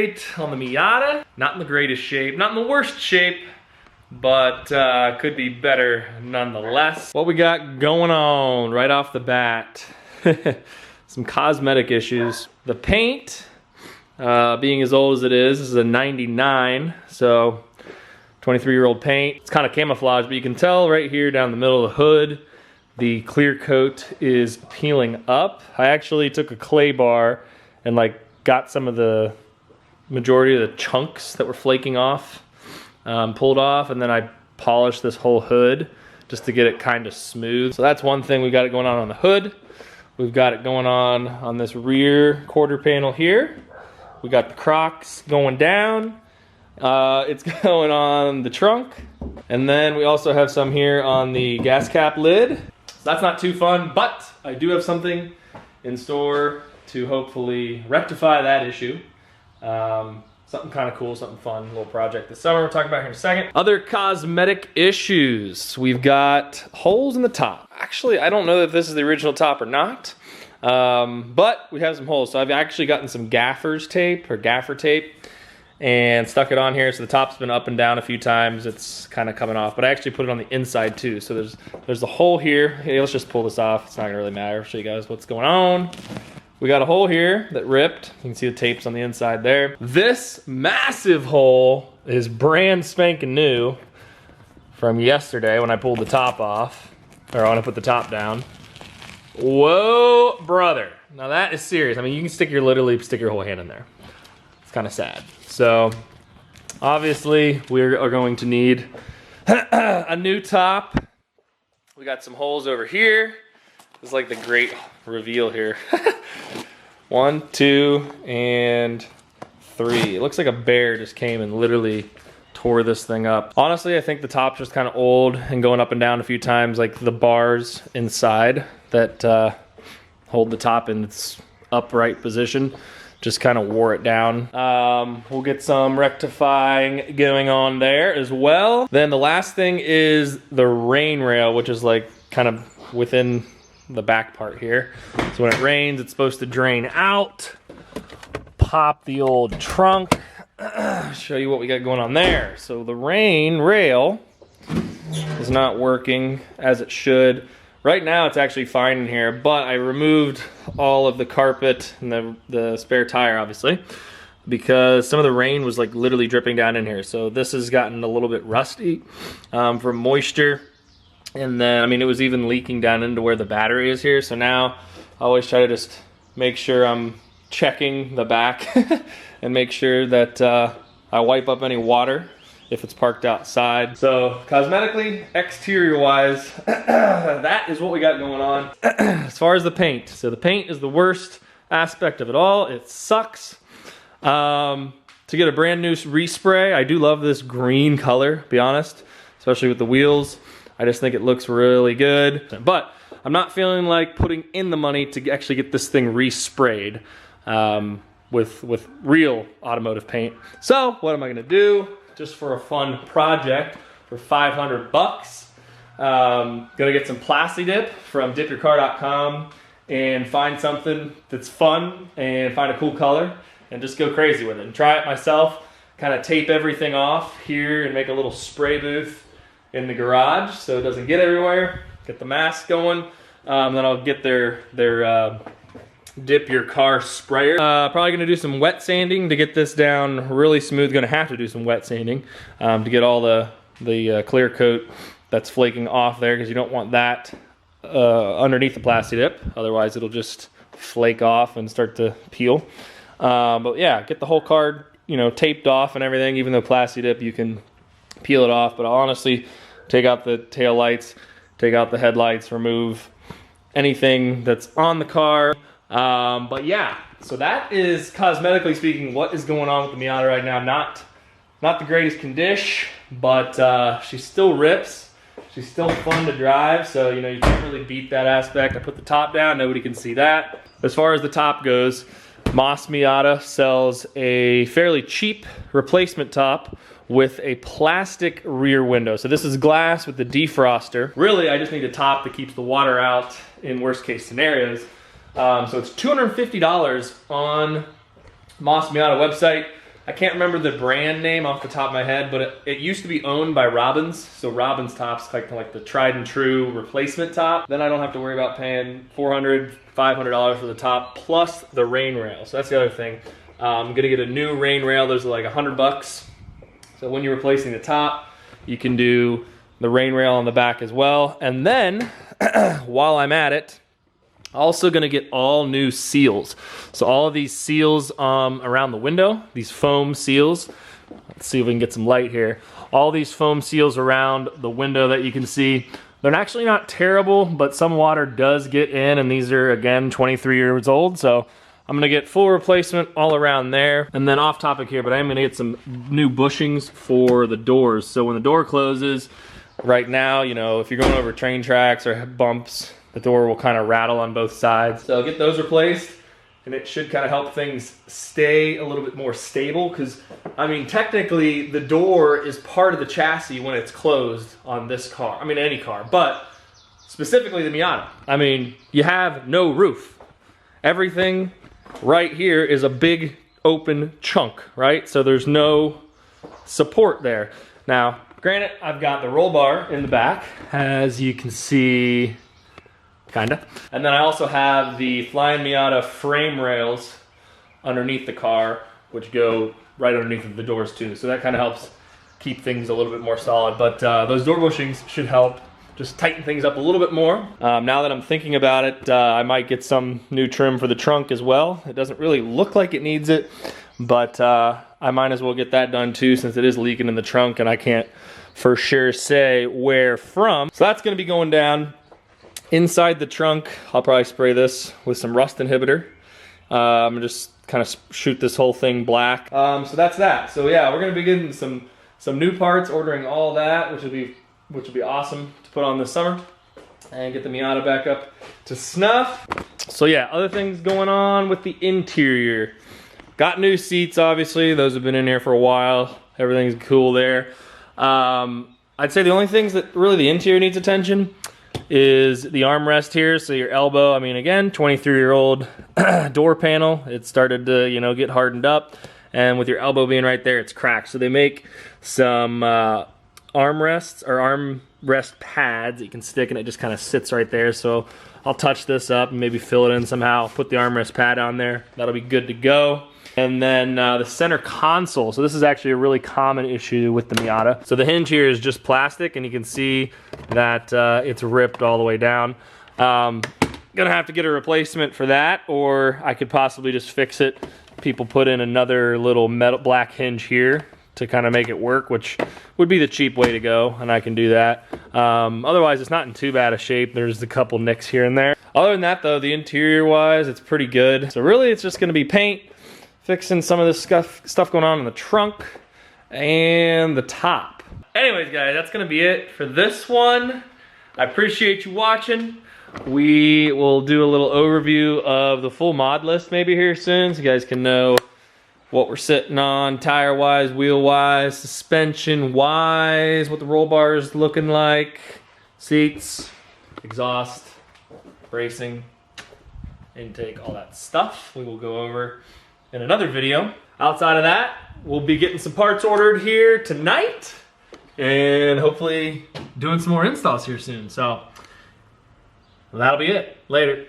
update on the Miata. Not in the greatest shape, not in the worst shape, but could be better nonetheless. What we got going on right off the bat, some cosmetic issues. The paint, being as old as it is a 99, so 23-year-old paint. It's kind of camouflage, but you can tell right here down the middle of the hood, the clear coat is peeling up. I actually took a clay bar and like got some of the majority of the chunks that were flaking off, pulled off, and then I polished this whole hood just to get it kind of smooth. So that's one thing. We got it going on the hood. We've got it going on this rear quarter panel here. We got the Crocs going down. It's going on the trunk. And then we also have some here on the gas cap lid. So that's not too fun, but I do have something in store to hopefully rectify that issue. Something kind of cool, something fun, a little project this summer we'll talk about here in a second. Other cosmetic issues. We've got holes in the top. Actually, I don't know if this is the original top or not, but we have some holes. So I've actually gotten some gaffer tape and stuck it on here. So the top's been up and down a few times. It's kind of coming off, but I actually put it on the inside too. So there's a hole here. Hey, let's just pull this off. It's not gonna really matter. I'll show you guys what's going on. We got a hole here that ripped. You can see the tapes on the inside there. This massive hole is brand spanking new from yesterday when I pulled the top off, or when I put the top down. Whoa, brother. Now that is serious. I mean, you can literally stick your whole hand in there. It's kind of sad. So obviously we are going to need a new top. We got some holes over here. This is like the great reveal here. 1, 2, and 3. It looks like a bear just came and literally tore this thing up. Honestly, I think the top's just kind of old and going up and down a few times, like the bars inside that hold the top in its upright position just kind of wore it down. We'll get some rectifying going on there as well. Then the last thing is the rain rail, which is like kind of within the back part here. So when it rains, it's supposed to drain out. Pop the old trunk. Show you what we got going on there. So the rain rail is not working as it should. Right now it's actually fine in here, but I removed all of the carpet and the spare tire, obviously, because some of the rain was like literally dripping down in here. So this has gotten a little bit rusty from moisture. And then, I mean, it was even leaking down into where the battery is here. So now I always try to just make sure I'm checking the back and make sure that I wipe up any water if it's parked outside. So cosmetically, exterior wise, that is what we got going on. As far as the paint, so the paint is the worst aspect of it all. It sucks. To get a brand new respray, I do love this green color, to be honest, especially with the wheels. I just think it looks really good, but I'm not feeling like putting in the money to actually get this thing resprayed with real automotive paint. So what am I gonna do? Just for a fun project for 500 bucks. Gonna get some Plasti-Dip from dipyourcar.com and find something that's fun and find a cool color and just go crazy with it and try it myself. Kind of tape everything off here and make a little spray booth in the garage so it doesn't get everywhere. Get the mask going. Then I'll get their Dip Your Car sprayer. Probably gonna do some wet sanding to get this down really smooth. Gonna have to do some wet sanding to get all the clear coat that's flaking off there, because you don't want that underneath the Plasti-Dip. Otherwise it'll just flake off and start to peel. But yeah, get the whole card, you know, taped off and everything. Even though Plasti-Dip, you can peel it off, but I'll honestly take out the tail lights, take out the headlights, remove anything that's on the car. But yeah, so that is, cosmetically speaking, what is going on with the Miata right now. Not the greatest condition, but she still rips. She's still fun to drive, so you know, you can't really beat that aspect. I put the top down, nobody can see that. As far as the top goes, Miata sells a fairly cheap replacement top with a plastic rear window. So this is glass with the defroster. Really, I just need a top that keeps the water out in worst case scenarios. So it's $250 on Miata website. I can't remember the brand name off the top of my head, but it used to be owned by Robbins. So Robbins tops, like the tried and true replacement top. Then I don't have to worry about paying $400, $500 for the top, plus the rain rail. So that's the other thing. I'm gonna get a new rain rail. Those are like $100. So when you're replacing the top, you can do the rain rail on the back as well. And then, while I'm at it, also gonna get all new seals. So all of these seals around the window, these foam seals. Let's see if we can get some light here. All these foam seals around the window that you can see. They're actually not terrible, but some water does get in, and these are, again, 23 years old. So I'm gonna get full replacement all around there. And then off topic here, but I am gonna get some new bushings for the doors. So when the door closes, right now, you know, if you're going over train tracks or bumps, the door will kind of rattle on both sides. So I'll get those replaced, and it should kind of help things stay a little bit more stable, because, I mean, technically the door is part of the chassis when it's closed on this car. I mean, any car, but specifically the Miata. I mean, you have no roof. Everything right here is a big open chunk, right? So there's no support there. Now, granted, I've got the roll bar in the back, as you can see, kinda. And then I also have the Flying Miata frame rails underneath the car, which go right underneath the doors too. So that kind of helps keep things a little bit more solid. But those door bushings should help just tighten things up a little bit more. Now that I'm thinking about it, I might get some new trim for the trunk as well. It doesn't really look like it needs it, but I might as well get that done too, since it is leaking in the trunk and I can't for sure say where from. So that's gonna be going down. Inside the trunk, I'll probably spray this with some rust inhibitor. I'm gonna just kind of shoot this whole thing black. So that's that. So yeah, we're gonna be getting some new parts, ordering all that, which will be awesome to put on this summer, and get the Miata back up to snuff. So yeah, other things going on with the interior. Got new seats, obviously. Those have been in here for a while. Everything's cool there. I'd say the only things that really the interior needs attention is the armrest here. So your elbow, I mean, again, 23-year-old door panel. It started to, you know, get hardened up. And with your elbow being right there, it's cracked. So they make some armrests or armrest pads that you can stick, and it just kind of sits right there. So I'll touch this up and maybe fill it in somehow, put the armrest pad on there. That'll be good to go. And then the center console. So this is actually a really common issue with the Miata. So the hinge here is just plastic, and you can see that it's ripped all the way down. Gonna have to get a replacement for that, or I could possibly just fix it. People put in another little metal black hinge here to kind of make it work, which would be the cheap way to go, and I can do that. Otherwise, it's not in too bad a shape. There's a couple nicks here and there. Other than that, though, the interior-wise, it's pretty good. So really, it's just gonna be paint, fixing some of this stuff going on in the trunk and the top. Anyways, guys, that's gonna be it for this one. I appreciate you watching. We will do a little overview of the full mod list maybe here soon, so you guys can know what we're sitting on tire-wise, wheel-wise, suspension-wise, what the roll bar is looking like, seats, exhaust, bracing, intake, all that stuff we will go over in another video. Outside of that, we'll be getting some parts ordered here tonight, and hopefully doing some more installs here soon. So that'll be it. Later.